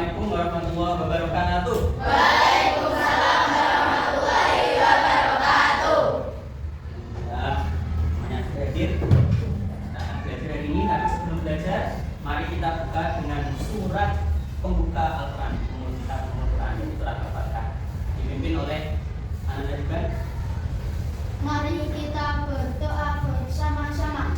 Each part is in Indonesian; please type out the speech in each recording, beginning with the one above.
Assalamualaikum warahmatullahi wabarakatuh. Waalaikumsalam warahmatullahi wabarakatuh. Ya, semuanya sudah hadir. Nah, belajar hari ini, tapi sebelum belajar, mari kita buka dengan surat pembuka Al-Quran. Kita Al-Quran ini surat Al-Fatihah, dipimpin oleh Anak Najibah. Mari kita berdoa bersama-sama.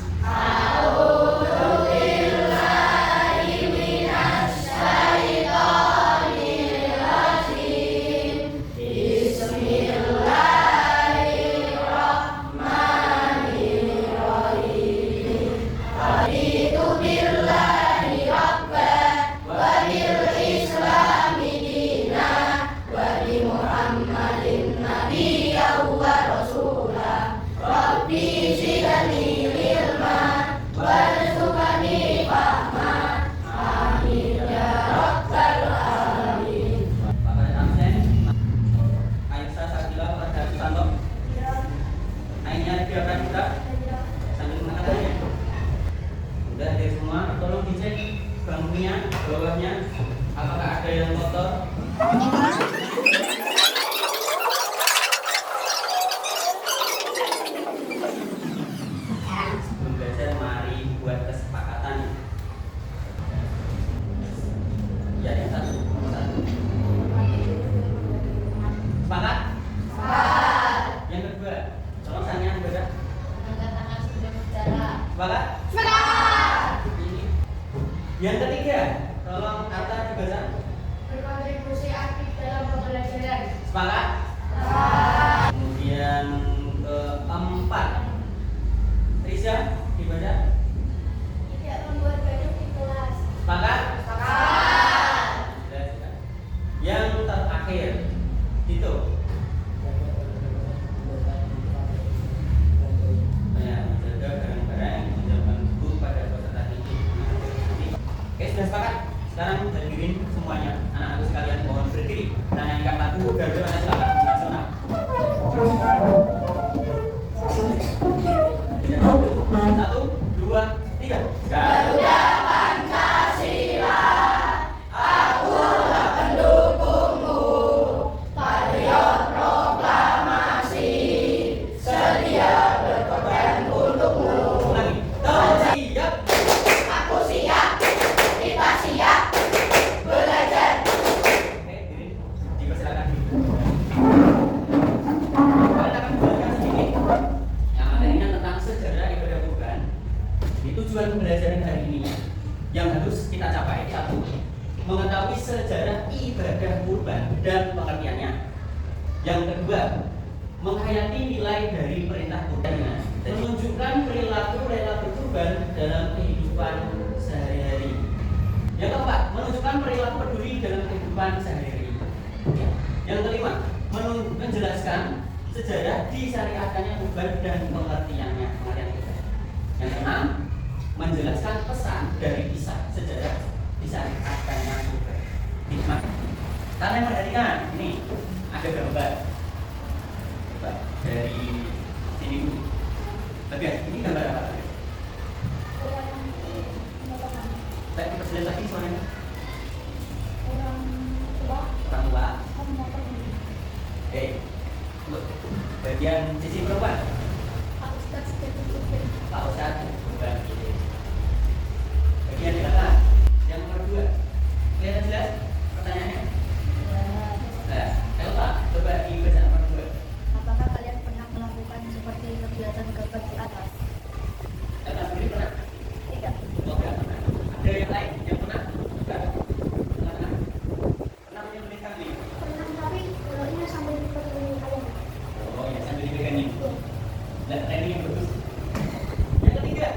Bawahnya, apakah ada yang kotor? Sebelum belajar, mari buat kesepakatan. Ya, yang satu, nomor satu. Sepakat? Sepakat. Yang kedua, tolong tanya yang beda. Angkat tangan sebelum bicara. Sepakat? Sepakat. Ini. Yang ketiga, tolong kata dibaca. Berkontribusi aktif dalam pembelajaran. Sepakat? Sepakat. Kemudian keempat, Trisha dibaca. Tidak membuat gaduh di kelas. Sepakat? Sepakat. Yang terakhir, itu. Menjaga barang-barang yang menjauhkan guru pada peserta didik. Oke, sudah sepakat? Sekarang hadirin semuanya, anak-anakku sekalian, mohon berdiri. Nyanyikan lagu Garuda Pancasila nasional. Satu, dua, tiga. Garuda Pancasila, akulah pendukungmu, patriot proklamasi, sedia berkorban untukmu. Ulangi. Siap. Aku siap. Kita siap. Belajar. Oke, diri dipersilakan. Kita akan belajar sedikit yang materinya tentang sejarah ibadah kurban. Di tujuan pembelajaran hari ini yang harus kita capai, satu, mengetahui sejarah ibadah kurban dan pengertiannya. Yang kedua, menghayati nilai dari perintah kurban dan menunjukkan perilaku rela berkurban dalam kehidupan sehari-hari. Yang keempat, menunjukkan perilaku peduli dalam kehidupan sehari-hari. Yang kelima, menjelaskan sejarah disyariatkannya kurban dan pengertiannya. Yang keenam, menjelaskan pesan dari kisah sejarah disyariatkannya kurban. Hikmah. Kalian perhatikan, ini ada gambar. Coba dari sini dulu. Bagian ini gambar apa? Saya diperjelas lagi suaranya. Orang tua. Oke. Bagian sisi perempuan. Pak Ustadz bukan ini. Bagian di belakang. Yang nomor 2. Kelihatan jelas pertanyaannya? Nah, kalau Pak, coba dibaca nomor 2. Apakah kalian pernah melakukan seperti kegiatan gambar di atas? Kata sendiri pernah? Tidak. Oh, enggak pernah. Ada yang lain yang pernah? Enggak. Pernah? Pernah menuliskan ini? Pernah, tapi kalau ini sambil dipegang kalian. Oh ya, sambil dipegangin. Nah, ini yang bagus. Yang ketiga,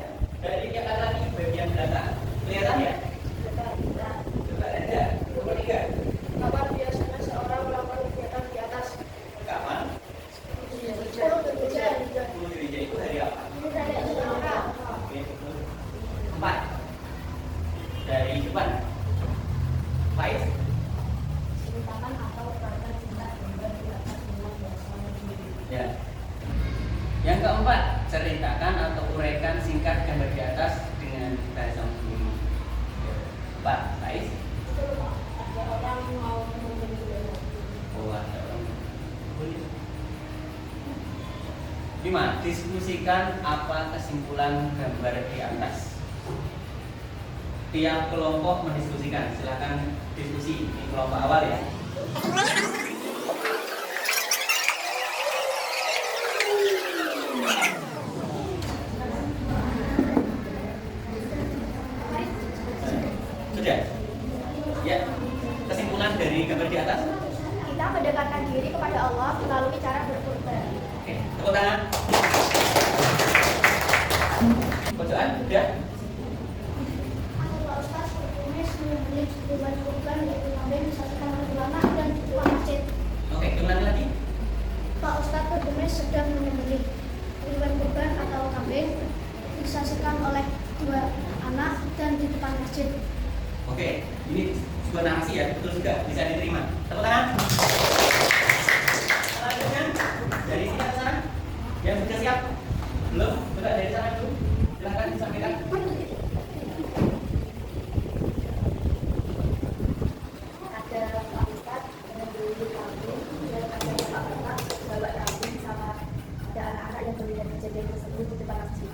dari yang lagi bagian belakang. Kelihatan ya? Coba ada. Nomor 3. Kapan biasanya seorang melakukan kegiatan di atas? Kapan? Hujan. 10 gereja itu hari apa? Oke, 4. Dari depan. Faiz. Ceritakan atau uraikan singkat gambar di atas dengan bahasa Indonesia. Ya. Yang keempat, ceritakan atau uraikan singkat gambar di atas dengan bahasa Indonesia. 4. Faiz. 5. Diskusikan apa kesimpulan gambar di atas. Tiap kelompok mendiskusikan. Silakan diskusi. Ini kelompok awal ya. Sudah? Ya. Kesimpulan dari gambar di atas. Kita mendekatkan diri kepada Allah melalui cara berkurban. Oke, tepuk tangan. Pojokan, sudah? Pak Ustaz berkumis menyembelih hewan kurban yaitu kambing disatukan oleh ulama dan di depan masjid. Oke, ulangi lagi. Pak Ustaz berkumis sedang menyembelih hewan kurban atau kambing disaksikan oleh 2 anak dan di depan masjid. Oke, ini sebuah narasi ya, betul juga, bisa diterima. Tepuk tangan. Selanjutnya, dari sini ke sana. Yang sudah siap? Belum? Coba dari sana dulu. Silahkan disampaikan. Ada Pak Ustaz menyembelih kambing dan ada bapak-bapak bawa kambing sama ada anak-anak yang melihat kejadian tersebut di depan masjid.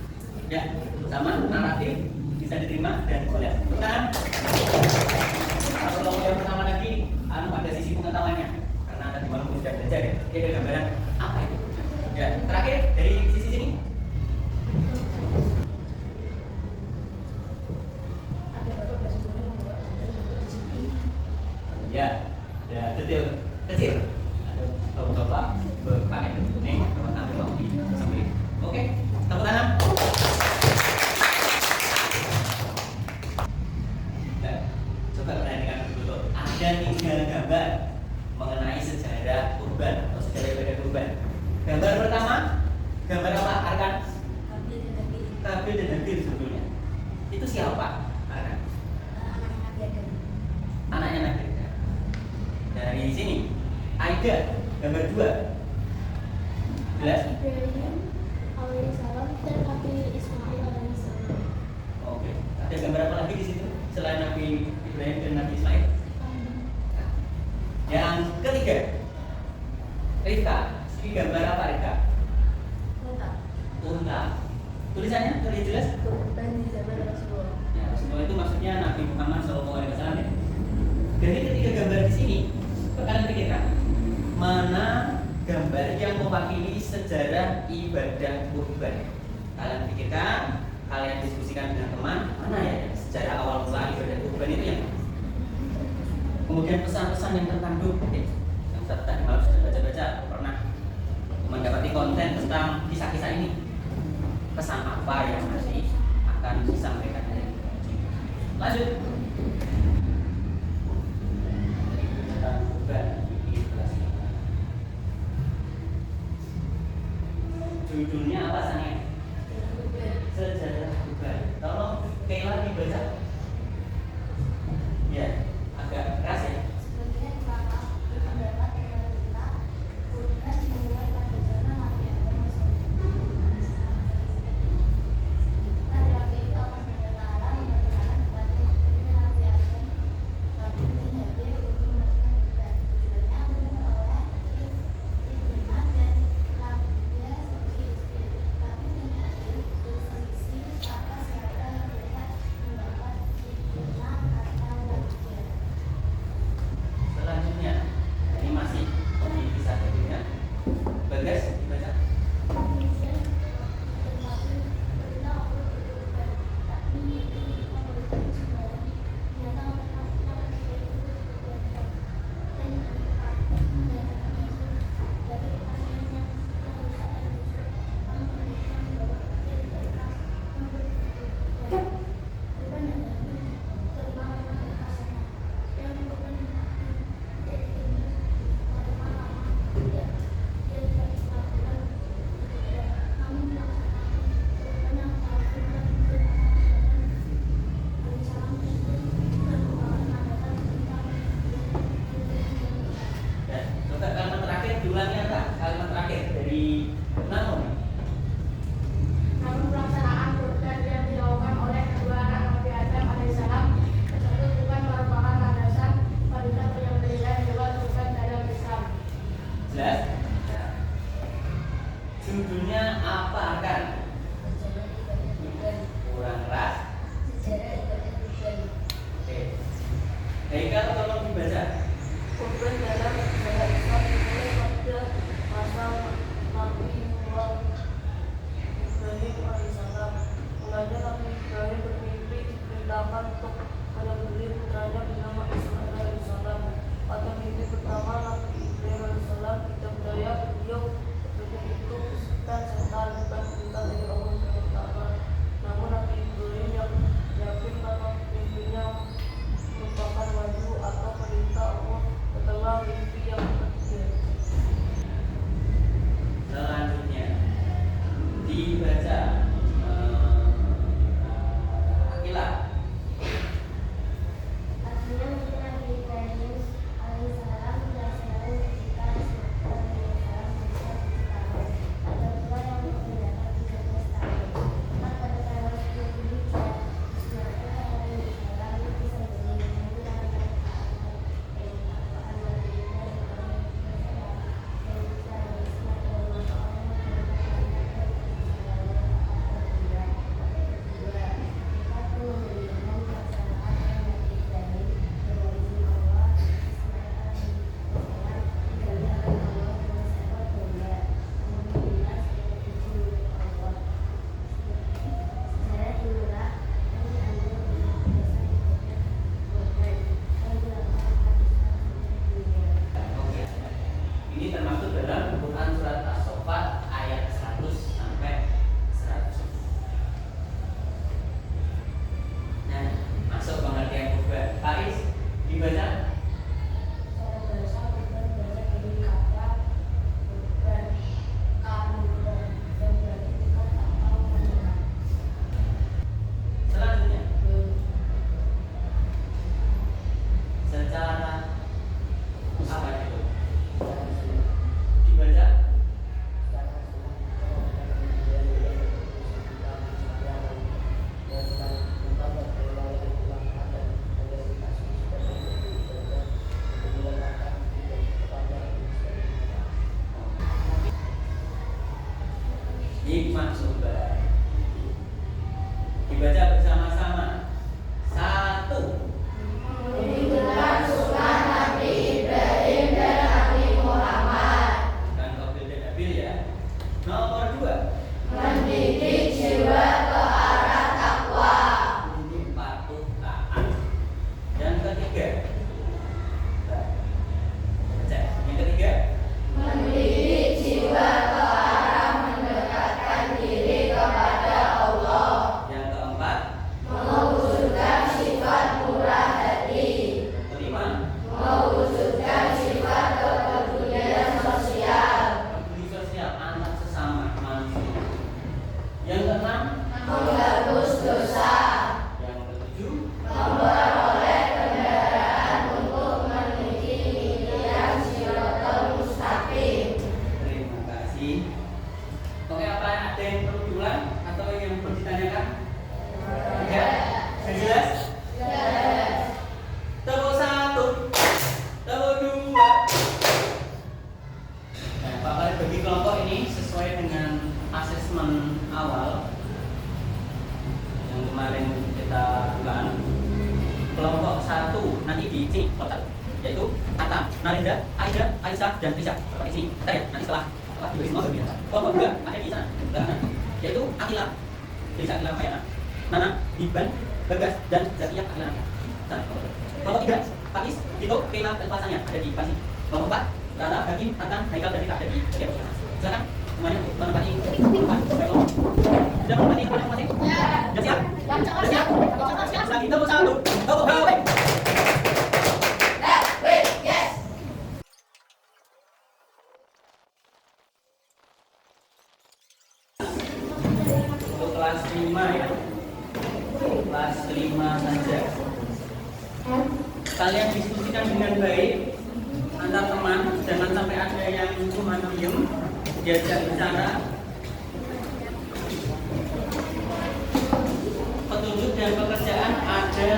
Ya, sama naratif bisa diterima dan jelas. Tepuk tangan. Kalau yang pertama tadi, ada sisi pengetahuannya, karena tadi malam sudah belajar ya. Dia ada gambaran apa itu. Ya, terakhir dari sisi sini. Ya, ada detail kecil. Ada bapak-bapak berpakaian kuning, ambil bawang di samping. Oke, tepuk tangan. Nah, coba perhatikan dulu. Ada 3 gambar mengenai sejarah kurban atau sejarah ibadah kurban. Gambar pertama, gambar apa? Arkan? Kabil dan Habil sebetulnya. Itu siapa? Arkan? Anaknya Nabi. Dari sini, Aida, gambar 2. Jelas? Ibrahim alaihissalam dan Nabi Ismail alaihissalam. Oke. Ada gambar apa lagi di situ selain Nabi Ibrahim dan Nabi Ismail? Yang ketiga, Rifka. Ini gambar apa Rifka? Unta. Tulisannya terlihat jelas? Dan di zaman Rasulullah. Ya, Rasulullah itu maksudnya Nabi Muhammad SAW ya. Dari ketiga gambar di sini, kalian pikirkan mana gambar yang mewakili sejarah ibadah kurban. Kalian pikirkan, kalian diskusikan dengan teman, mana ya sejarah awal mula ibadah kurban itu yang kemudian pesan-pesan yang terkandung. Yang tadi malam sudah baca-baca, pernah mendapati konten tentang kisah-kisah ini. Pesan apa yang nanti akan disampaikan? Lanjut. Judulnya apa Sanya? Sejarah kurban. Tolong Kayla dibaca. Ya, agak keras ya. Sebagian ulama berpendapat kita kurban dimulai pada zaman Nabi Adam Nabi Allah berkata bagaimana untuk menyembelih putranya bernama Ismail alaihissalam. Pada mimpi pertama Nabi Ibrahim alaihissalam tidak berdaya beliau begitu dan setan bukan perintah dari Allah SWT. Namun Nabi Ibrahim yang yakin bahwa mimpinya merupakan wahyu atau perintah Allah setelah mimpi yang ketiga. Selanjutnya dibaca Akilah. Artinya mungkin Nabi Ibrahim alaihissalam dilaksanakan ketika Ismail alaihissalam berusia 7 tahun. Ada pula yang membedakan 13 tahun. Maka pada tanggal 10 Dzulhijjah, Ismail alaihissalam disembelih dengan dilakukan dari Al-Quran Nabi Ibrahim alaihissalam dan putranya Ismail maka Allah Ini termasuk dalam Quran surat As-Saffat ayat 100 sampai 100. Nah, masuk pengertian kurban. Faris dibaca. Selanjutnya secara apa itu? Dibaca. Hikmah kurban. Dibaca bersama-sama. 1. Bukan Qabil dan Habil ya. Nomor 2. Mendidik patuh taat. Yang ketiga. Baca. Yang ketiga. Yang keempat. Kelima. Peduli sosial anak sesama manusia. Yang keenam. Yang ketujuh. Terima kasih. Oke, apa ada yang perlu diulang atau yang perlu ditanyakan? Ya, sudah jelas? Tepuk 1, tepuk 2. Nah, Pak Farid bagi kelompok ini sesuai dengan asesmen awal yang kemarin kita lakukan. Kelompok 1 nanti di sini kelompok 1, yaitu Atam, Narendra, Aida, Aisyah, dan Risha. Seperti sini. Ntar ya, nanti setelah diberi semua berbeda. Kelompok 2 ada di sana, belakang, yaitu Akila, Risha Akila Mayana, Nana, Iban, Bagas, dan Zakia Akila Nana. Sana. Kelompok 3 Faiz, Tito, Kela, dan pasannya ada di depan sini. Kelompok 4 Rara, Hakim, Atan, Haikal, dan Rita ada di bagian bawah. Silakan semuanya untuk menempati kelompok. Sudah menempati kelompok masing-masing? Sudah siap? Sudah siap? Lagi tepuk 1, tepuk 2. Untuk kelas 5 ya. Kelas 5 saja. Kalian diskusikan dengan baik antar teman, jangan sampai ada yang cuma diem, diajak bicara. Petunjuk dan pekerjaan ada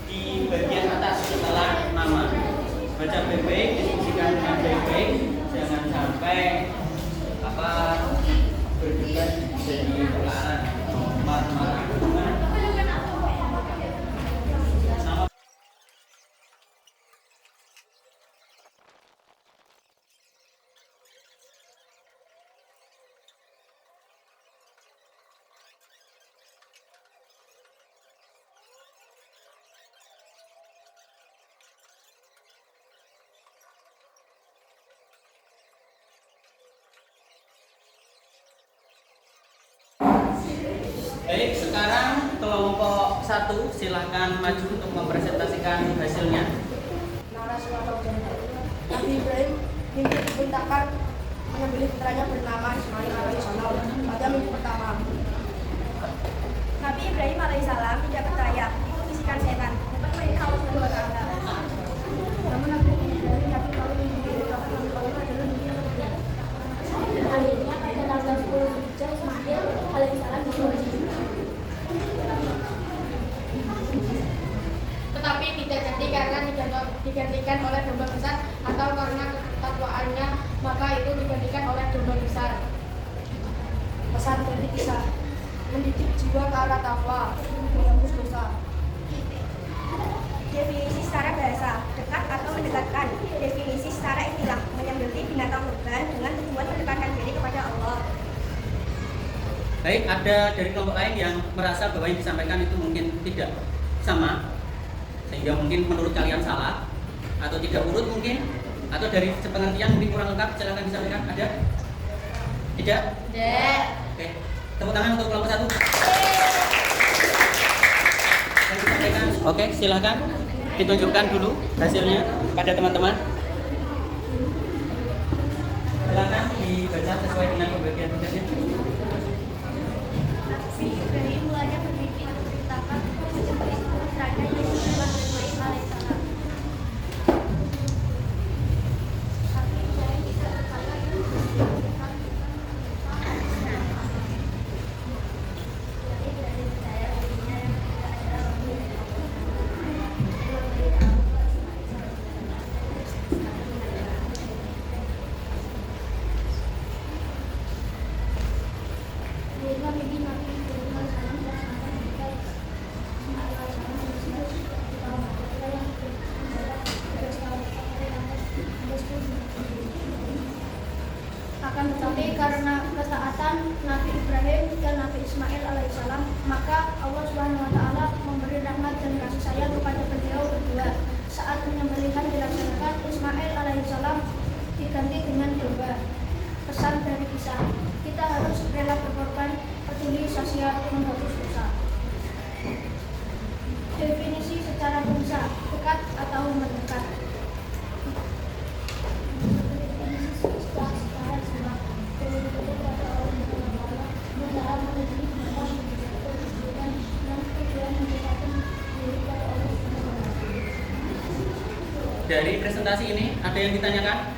di bagian atas setelah nama. Baca baik-baik, diskusikan dengan baik-baik, jangan sampai berdebat jadi perkara marah-marah. Baik, sekarang kelompok 1 silahkan maju untuk mempresentasikan hasilnya. Narasi atau cerita. Nabi Ibrahim mimpi diperintahkan menyembelih putranya bernama Ismail alaihissalam pada mimpi pertama. Nabi Ibrahim alaihissalam tidak percaya, itu bisikan setan. Dapat perintah Allah Subhanahu wa taala. Namun Nabi Ibrahim yakin kalau mimpi itu dapat Allah adalah mimpi yang benar. Akhirnya pada tanggal 10 Zulhijjah Ismail alaihissalam disembelih. Tetapi tidak jadi karena digantikan oleh domba besar atau karena ketakwaannya, maka itu digantikan oleh domba besar. Pesan dari kisah: mendidik jiwa ke arah takwa, menembus dosa. Definisi secara bahasa, dekat atau mendekatkan. Definisi secara istilah, menyembelih binatang kurban dengan tujuan mendekatkan diri kepada Allah. Baik, ada dari kelompok lain yang merasa bahwa yang disampaikan itu mungkin tidak sama, sehingga mungkin menurut kalian salah, atau tidak urut mungkin, atau dari pengertian mungkin kurang lengkap, silakan disampaikan. Ada? Tidak? Tidak. Oke, tepuk tangan untuk kelompok 1. Yang disampaikan. Oke, silakan ditunjukkan dulu hasilnya pada teman-teman. Silakan dibaca sesuai dengan pembagian tugasnya. Nabi Ibrahim mulanya bermimpi diperintahkan menyembelih putranya yaitu Ismail alaihissalam. Nabi Ibrahim tidak percaya itu bisikan setan. Nabi Ibrahim percaya dirinya yang tidak adalah Rabbi dan Akhirnya mimpi Nabi Ibrahim alaihissalam terlaksana ketika Ismail alaihissalam berusia 7 tahun. Itulah yang berjarak 13 tahun sampai tanggal 11 Akan tetapi karena ketaatan Nabi Ibrahim dan Nabi Ismail alaihissalam, maka Allah Subhanahu wa taala memberi rahmat dan kasih sayang kepada beliau berdua. Saat penyembelihan dilaksanakan, Ismail alaihissalam diganti dengan domba. Pesan dari kisah: kita harus rela berkorban, peduli sosial, menghapus dosa. Definisi secara bahasa, dekat atau mendekat. Definisi secara bahasa, berhubungan pada orang yang beragama, berusaha menuju Tuhan dan tujuan mendekatkan diri pada Allah Subhanahu wa taala. Dari presentasi ini ada yang ditanyakan?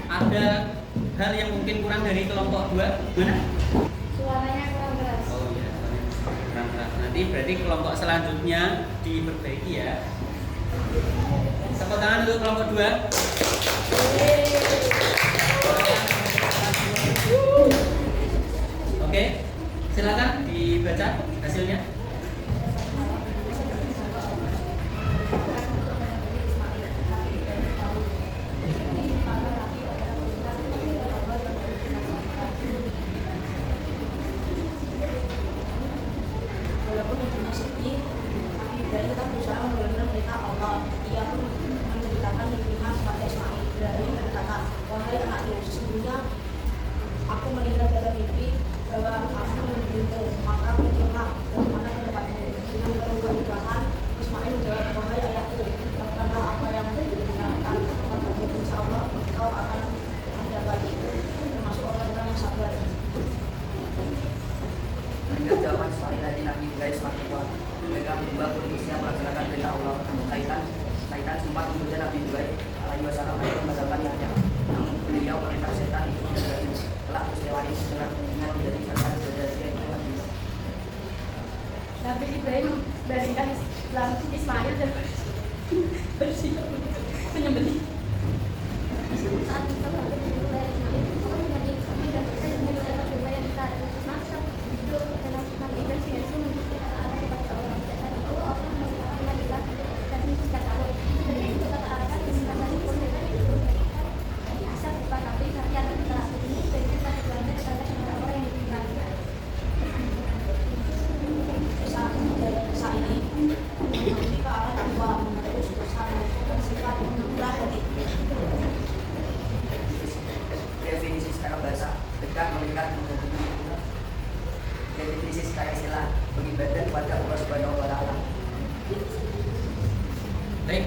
Ada hal yang mungkin kurang dari kelompok 2? Mana? Suaranya kurang keras. Oh iya, kurang keras. Nanti berarti kelompok selanjutnya diperbaiki ya. Tepuk tangan untuk kelompok 2. Oke, silakan dibaca hasilnya. Walaupun hidupnya sedih, Nabi Ibrahim tetap berusaha menjalankan perintah Allah. Ia pun menceritakan mimpinya kepada Ismail. Ibrahim berkata, wahai anakku, sesungguhnya aku melihat dalam mimpi bahwa aku menjemputmu, maka muncullah dari mana ke tempatmu. Dengan perubahan, Ismail menjawab, wahai ayahku, lakukanlah apa yang diperintahkan, maka insya Allah engkau akan mendapati termasuk orang-orang yang sabar. Mendengar jawaban Ismail dari Nabi Ibrahim semakin kuat. Mereka berubah untuk siap melaksanakan perintah Allah. Kaitan sempat kemudian Nabi Ibrahim alaihi wasallam membatalkan niatnya. Namun beliau perintah setan itu Ibrahim telah dilewati dengan menjadi salah satu dari yang Nabi. Nabi Ibrahim memberikan Ismail dan bersiap menyembelih. Saat itu Nabi Ibrahim Allah menjadi kami dan kita yang mendapat domba yang besar. Masa itu adalah Nabi Ibrahim tidak menunjukkan arah kepada Allah. Dan itu Allah mengatakan Nabilah dan menunjukkan Allah. Jadi itu kata arahkan disingkatan pun dengan itu. Bisa berupa Nabi yang telah ini dan kita berlanda kepada orang yang ditinggalkan. Saat ini nanti ke arah takwa, menghapus dosa, dan sifat murah hati.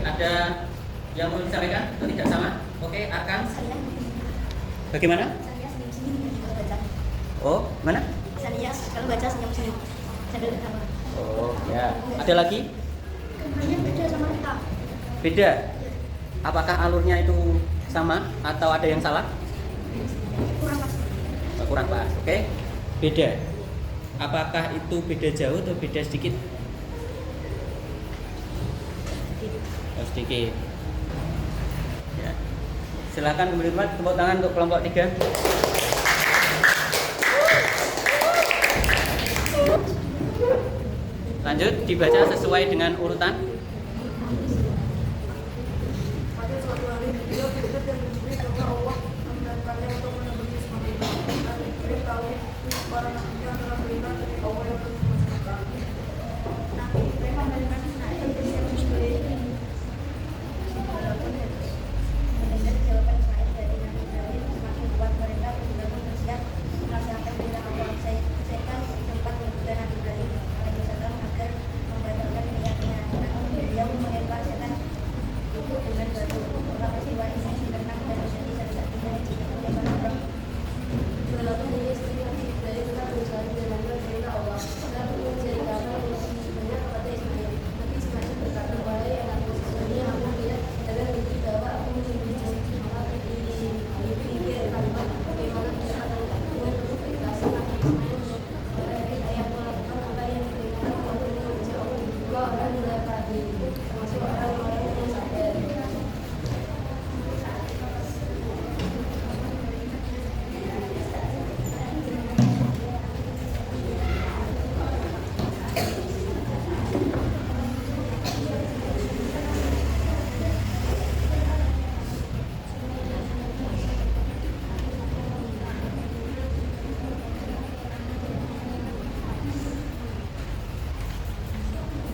ada yang perlu disampaikan atau tidak sama? Oke, Arkan. Saya Bagaimana? senyum-senyum kalau baca. Oh, mana? Saya kalau baca senyum-senyum. Sambil ketawa. Oh, ya. Ada lagi? Kayaknya beda sama kita. Beda. Apakah alurnya itu sama atau ada yang salah? Kurang pas. Oh, kurang pas. Oke. Beda. Apakah itu beda jauh atau beda sedikit? Oh, sedikit. Ya. Silakan kembali tempat, tepuk tangan untuk kelompok 3. Lanjut, dibaca sesuai dengan urutan. Pada suatu hari beliau dekat dan diberi karena Allah membiarkannya untuk menemui Ismail. Dan Ibrahim tahu para nabinya adalah perintah dari Allah yang bersemangat. Nabi Ibrahim memberikan Ismail ke siapa Ismail. Mendengar jawaban Ismail dari Nabi Ibrahim, semakin kuat mereka berbangun bersiap melaksanakan perintah Allah. Setan sempat menggoda Nabi Ibrahim alaihissalam agar membatalkan niatnya. Namun beliau melempar setan itu dengan batu. Peristiwa ini berenang dan menjadi salah satunya yang berlaku. Berlaku dari istri Nabi Ibrahim telah berusaha menjalankan perintah Allah. Lalu menceritakan sebenarnya kepada Ismail. Nabi Ismail berkata, wahai anakku, sesungguhnya aku melihat dalam mimpi bahwa aku menyembelih janji Allah di pinggir kalimat. Bagaimana bisa dengan penuh keikhlasan Nabi Ismail saya melakukan apa yang diperintahkan Allah dengan ujian Allah juga orang yang tadi termasuk orang-orang yang sadar.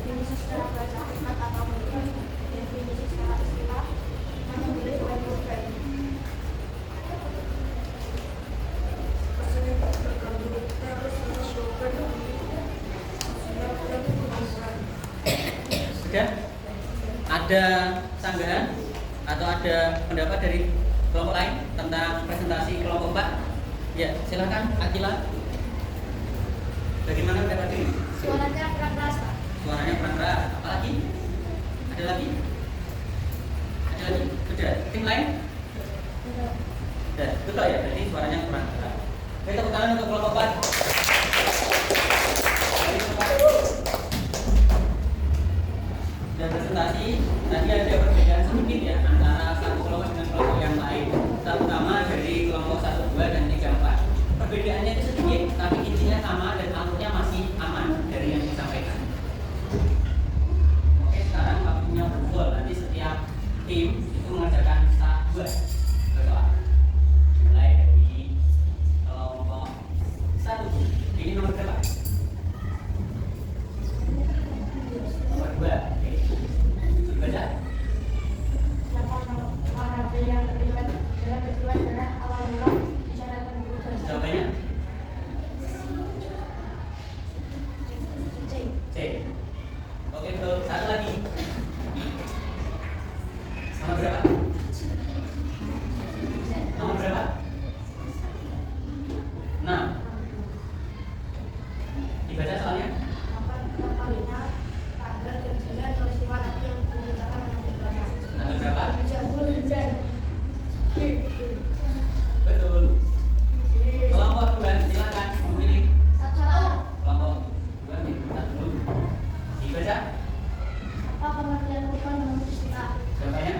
Definisi secara bahasa hikmat atau mungkin definisi secara istilah menyembelih hewan kurban. Sudah? Ada sanggahan atau ada pendapat dari kelompok lain tentang presentasi kelompok 4? Ya, silakan Akila. Bagaimana pendapat ini? Suaranya kurang keras, Pak. Suaranya kurang keras. Apa lagi? Ada lagi? Ada lagi? Sudah. Tim lain? Sudah. Betul ya? Berarti suaranya kurang keras. Oke, tepuk tangan untuk kelompok 4. Dan presentasi tadi ada perbedaan sedikit ya antara satu kelompok dengan kelompok yang lain, terutama dari kelompok 1, 2, dan 3, 4. Perbedaannya itu sedikit, tapi intinya sama dan alurnya masih aman dari yang disampaikan. Oke, sekarang waktunya bergol. Nanti setiap tim itu mengerjakan satu soal. Mulai dari kelompok 1. Ini nomor berapa? Nomor 2. Oke. Dibaca. Siapa yang terlibat dalam peristiwa sejarah awal mula bicarakan guru bahasa Jawabannya C. C. Oke, betul. Satu lagi. Nomor berapa? Nomor berapa? 6. Dibaca soalnya. Kalinya tanggal dan bulan peristiwa Nabi yang diberitakan Nabi Ibrahim. Tanggal berapa? Jabul Hujan. Betul. Kelompok 2 silakan memilih. Kelompok 2 minta dulu. Dibaca. Apa pengertian kurban dalam peristiwa? Jawabannya.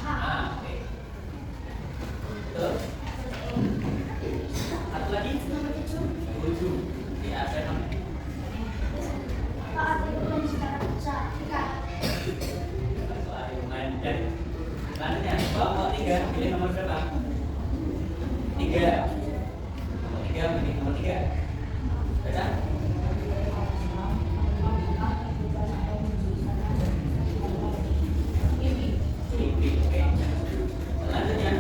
Ah, oke. Betul. Satu lagi. 7. Di ASN. Apa arti kurban secara besar? Dan selanjutnya kelompok 3 pilih nomor berapa? 3. Nomor 3 pilih nomor 3. Baca. Mimpi. Oke. Selanjutnya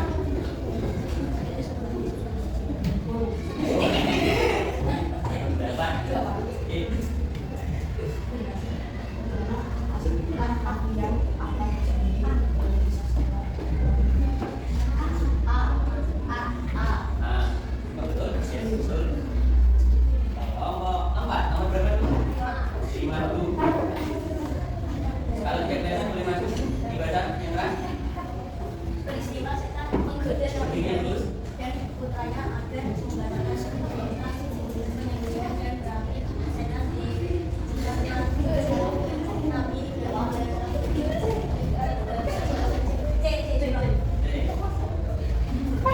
Tim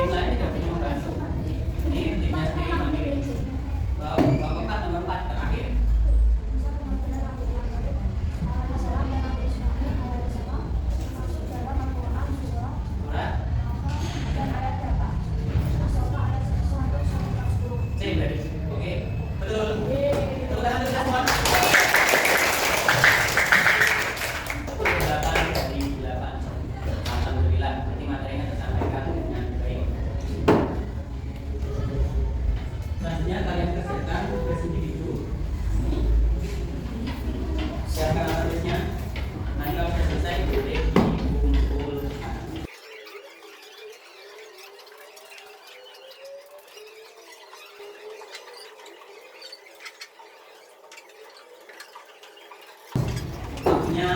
lain tidak punya membantu. Ini timnya sendiri mandiri. Bapak nomor 4 terakhir. Surat C berarti. Oke, betul. Tepuk tangan untuk semua. 8 dari 8. Alhamdulillah, berarti materinya tersampaikan dengan baik. Selanjutnya kalian kerjakan tugas individu. Siapkan tulisnya. Nanti kalau sudah selesai boleh dikumpulkan. Waktunya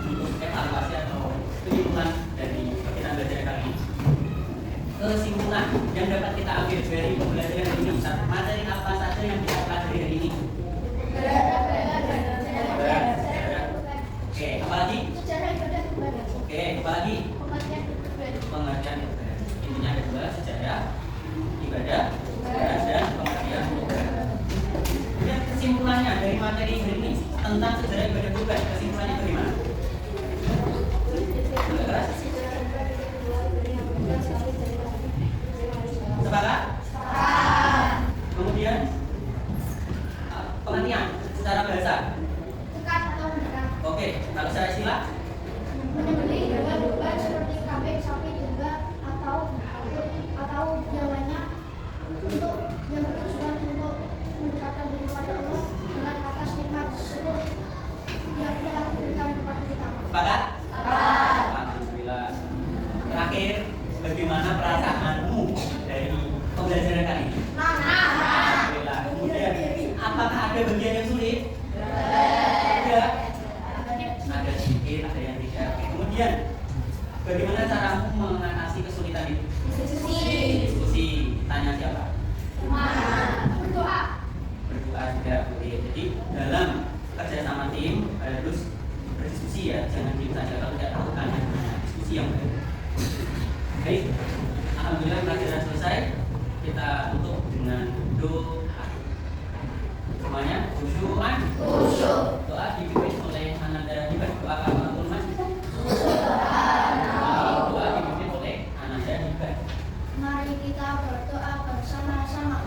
untuk evaluasi atau kesimpulan dari kita belajar kali ini. Kesimpulan yang dapat kita ambil dari pembelajaran ini, materi apa saja yang kita pelajari hari ini? Oke, apalagi? Oke, apalagi? Pengertian ibadah. Intinya ada dua, sejarah, ibadah, dan pengertian ibadah. Kemudian kesimpulannya dari materi hari ini tentang sejarah ibadah bukan, kesimpulannya bagaimana? Agak keras? Sepakat? Kemudian pengertian secara bahasa. Oke, kalau secara istilah? Menyembelih hewan-hewan seperti kambing, sapi, domba, atau jalannya untuk yang bertujuan untuk mendekatkan diri kepada Allah dengan atas nikmat tersebut yang telah diberikan kepada kita. Sepakat? Alhamdulillah. Terakhir, bagaimana perasaanmu dari pembelajaran kali ini? Alhamdulillah. Kemudian, apakah ada bagian yang sulit? Ada. Ada sedikit, ada yang tidak. Kemudian, bagaimana caramu mengatasi kesulitan itu? Diskusi. Tanya siapa? Berdoa. Berdoa juga boleh. Jadi dalam kerja sama tim harus berdiskusi ya, jangan diem saja. Kalau tidak tahu tanya, diskusi yang baik. Baik, alhamdulillah pelajaran selesai. Kita tutup dengan doa. Semuanya khusyukan. Doa dipimpin oleh Ananda Hibah. Doa kamu mas. Doa dipimpin oleh Ananda Hibah. Mari kita berdoa bersama-sama.